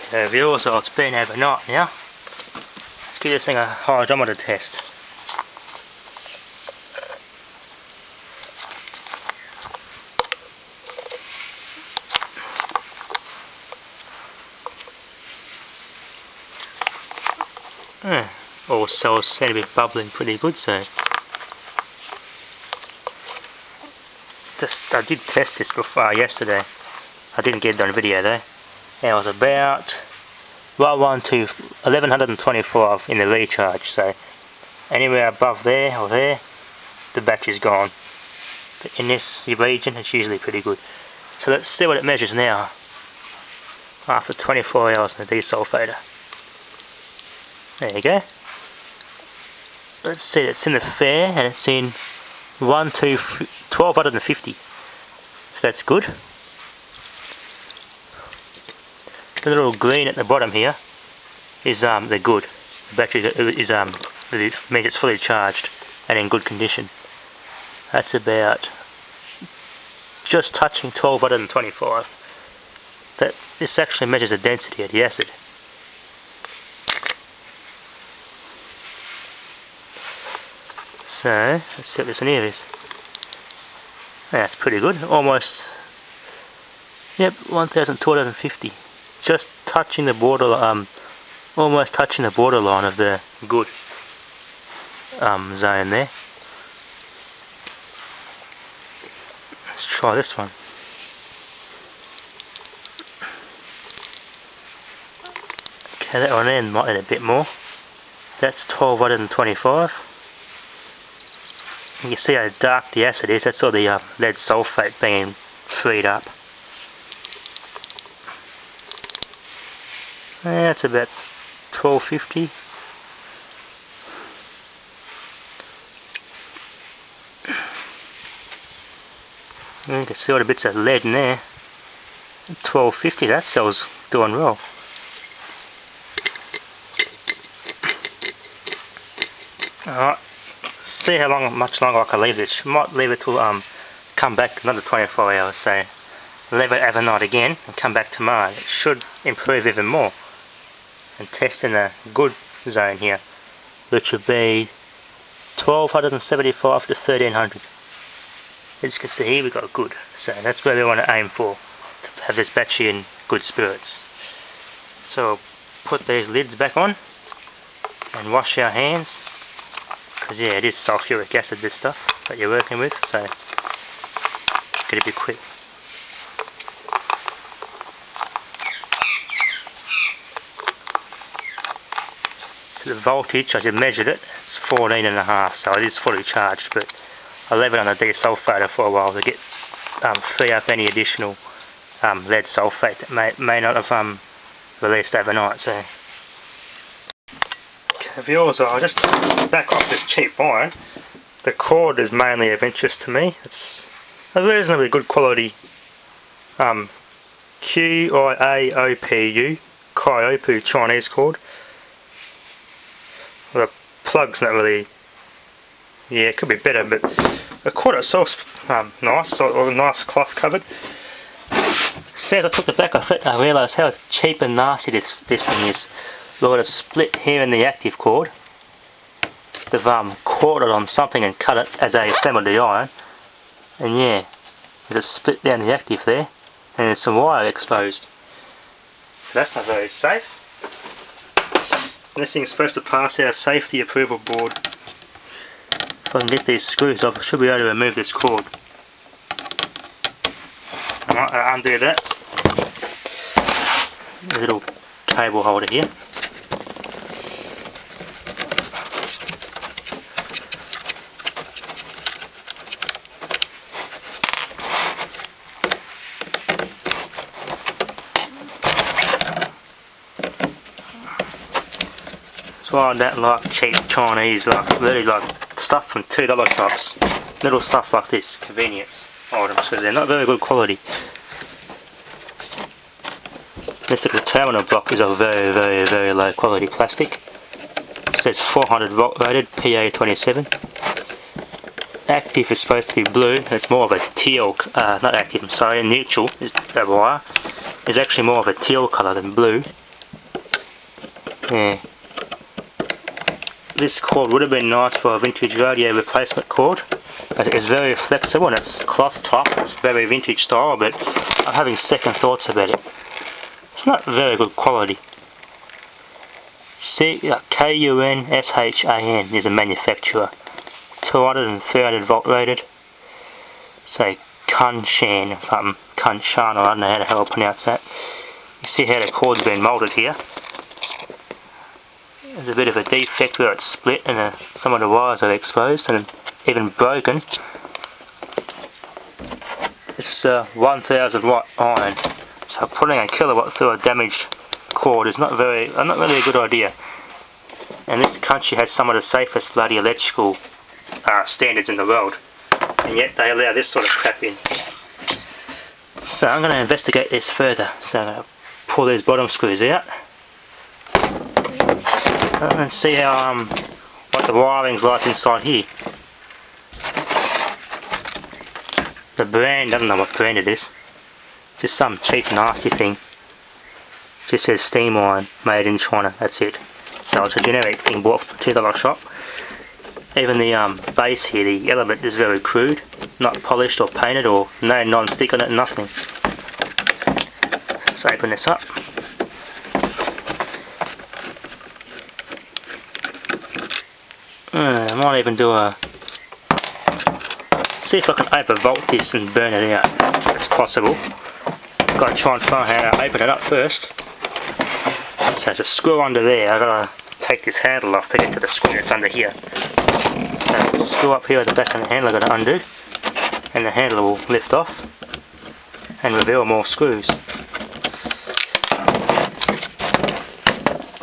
Okay viewers, so it's been overnight now. Let's give this thing a hydrometer test. All cells seem to be bubbling pretty good, so I did test this before yesterday. I didn't get it on video though. And it was about 1125 in the recharge, so anywhere above there or there, the battery's gone. But in this region, it's usually pretty good. So let's see what it measures now after 24 hours in the desulfator. There you go. Let's see, it's in the fair and it's in 1250. So that's good. The little green at the bottom here is the good. The battery is means it's fully charged and in good condition. That's about just touching 1225. This actually measures the density of the acid. So let's see what this one here is. That's pretty good. Almost, yep, 1250. Just touching the border, almost touching the borderline of the good zone there. Let's try this one. Okay, that one then might need a bit more. That's 1225. You see how dark the acid is. That's all the lead sulfate being freed up. That's about 1250. You can see all the bits of lead in there. 1250, that cell's doing well. Alright, see how much longer I can leave this. Might leave it till come back another 24 hours, so leave it overnight again and come back tomorrow. It should improve even more. And test in the good zone here, which would be 1275 to 1300. As you can see here, we've got good, so that's where we want to aim for, to have this battery in good spirits. So we'll put these lids back on and wash our hands, because yeah, it is sulfuric acid, this stuff that you're working with, so gotta be quick. The voltage, I just measured it, it's 14.5, so it is fully charged, but I'll leave it on the desulfator for a while to get free up any additional lead sulfate that may not have released overnight. So viewers, I'll just back off this cheap iron. The cord is mainly of interest to me. It's a reasonably good quality QIAOPU Kyopu Chinese cord. The plug's not really, yeah, it could be better, but the cord itself's nice, so nice cloth covered. As soon as I took the back off it, I realised how cheap and nasty this thing is. We've got a split here in the active cord. They've caught it on something and cut it as they assembled the iron, and yeah, there's a split down the active there, and there's some wire exposed. So that's not very safe. This thing is supposed to pass our safety approval board. If I can get these screws off, I should be able to remove this cord. I might undo that. A little cable holder here. That's why I don't like cheap Chinese, really like stuff from $2 shops. Little stuff like this, convenience items, because they're not very good quality. This little terminal block is a very low quality plastic. It says 400 volt rated, PA27. Active is supposed to be blue, it's more of a teal, not active, I'm sorry, neutral, that wire is actually more of a teal colour than blue. Yeah. This cord would have been nice for a vintage radio replacement cord. It's very flexible and it's cloth top. It's very vintage style, but I'm having second thoughts about it. It's not very good quality. KUNSHAN is a manufacturer. 200 and 300 volt rated. Say Kunshan or something. Kunshan, or I don't know how the hell to pronounce that. You see how the cord's been moulded here. There's a bit of a defect where it's split and some of the wires are exposed and even broken. It's 1000 watt iron, so putting a kilowatt through a damaged cord is not really a good idea. And this country has some of the safest bloody electrical standards in the world, and yet they allow this sort of crap in. So I'm going to investigate this further. So I'm going to pull these bottom screws out and see how what the wiring's like inside here. The brand, I don't know what brand it is. Just some cheap nasty thing. Just says steam iron, made in China, that's it. So it's a generic thing bought from a $2 shop. Even the base here, the element is very crude. Not polished or painted, or no non-stick on it, nothing. Let's open this up. I might even do a... see if I can overvolt this and burn it out. It's possible. Got to try and find how to open it up first. So there's a screw under there. I've got to take this handle off to get to the screw that's under here. So the screw up here at the back of the handle I've got to undo, and the handle will lift off and reveal more screws.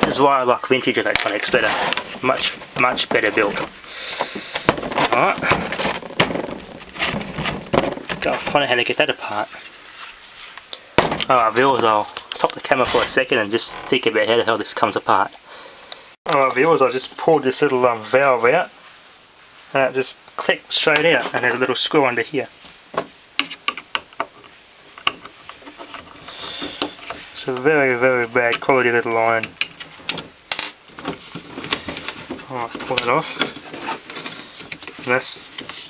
This is why I like vintage electronics better. Much better built. Alright. Gotta find out how to get that apart. Alright viewers, I'll stop the camera for a second and just think about how the hell this comes apart. Alright viewers, I just pulled this little valve out and it just clicked straight out, and there's a little screw under here. It's a very bad quality little iron. I'll pull it off. And that's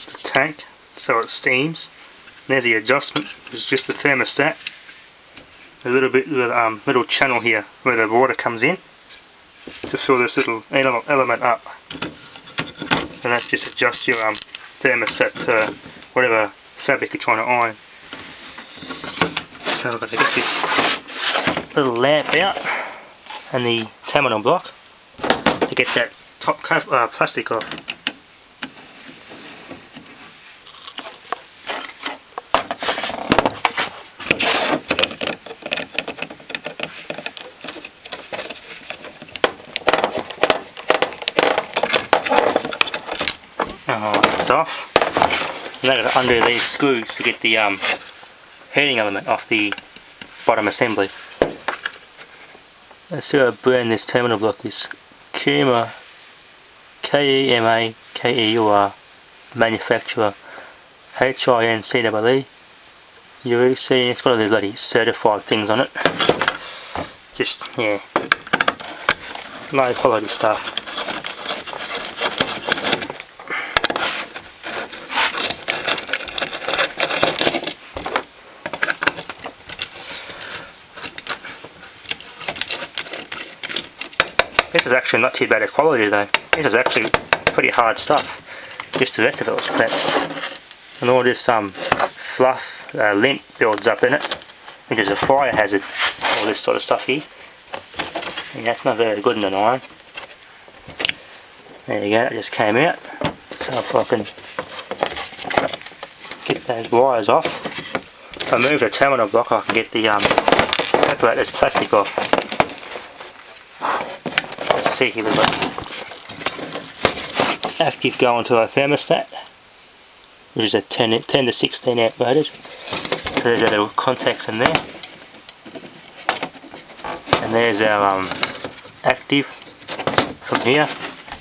the tank, so it steams. There's the adjustment, which is just the thermostat. A little bit with little channel here where the water comes in to fill this little element up, and that just adjusts your thermostat to whatever fabric you're trying to iron. So I've got to get this little lamp out and the terminal block to get that top plastic off. It's off. And I've got to undo these screws to get the heating element off the bottom assembly. Let's see how brand this terminal block is. Kuma, K-E-M-A-K-E-U-R, manufacturer, H-I-N-C-E-E. You see, it's got all these bloody certified things on it. Just, yeah, low quality stuff. This is actually not too bad a quality though. This is actually pretty hard stuff. Just the rest of it was crap. And all this fluff, lint builds up in it, which is a fire hazard. All this sort of stuff here. And that's not very good in an iron. There you go, it just came out. So if I can get those wires off, if I move the terminal block I can get the separate this plastic off. See here we've got active going to our thermostat, which is a 10 to 16 amp rated. So there's our little contacts in there, and there's our active from here,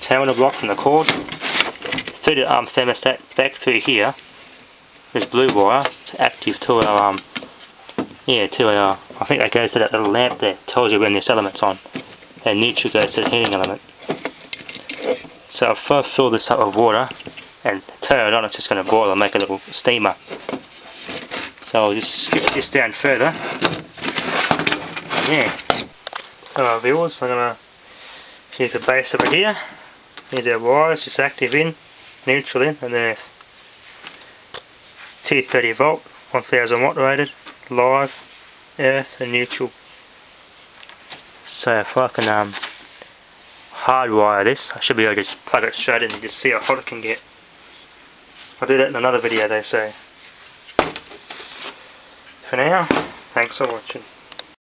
terminal block from the cord through the thermostat back through here. There's blue wire to active to our I think that goes to that little lamp there, tells you when this element's on. and neutral goes to the heating element. So if I fill this up with water and turn it on, it's just going to boil and make a little steamer. So I'll just scoop this down further. And yeah. Alright viewers, I'm going to use the base over here. Here's our wires, just active in, neutral in, and they're 230 volt, 1000 watt rated, live, earth and neutral. So if I can hardwire this, I should be able to just plug it straight in and just see how hot it can get. I'll do that in another video they say. For now, thanks for watching.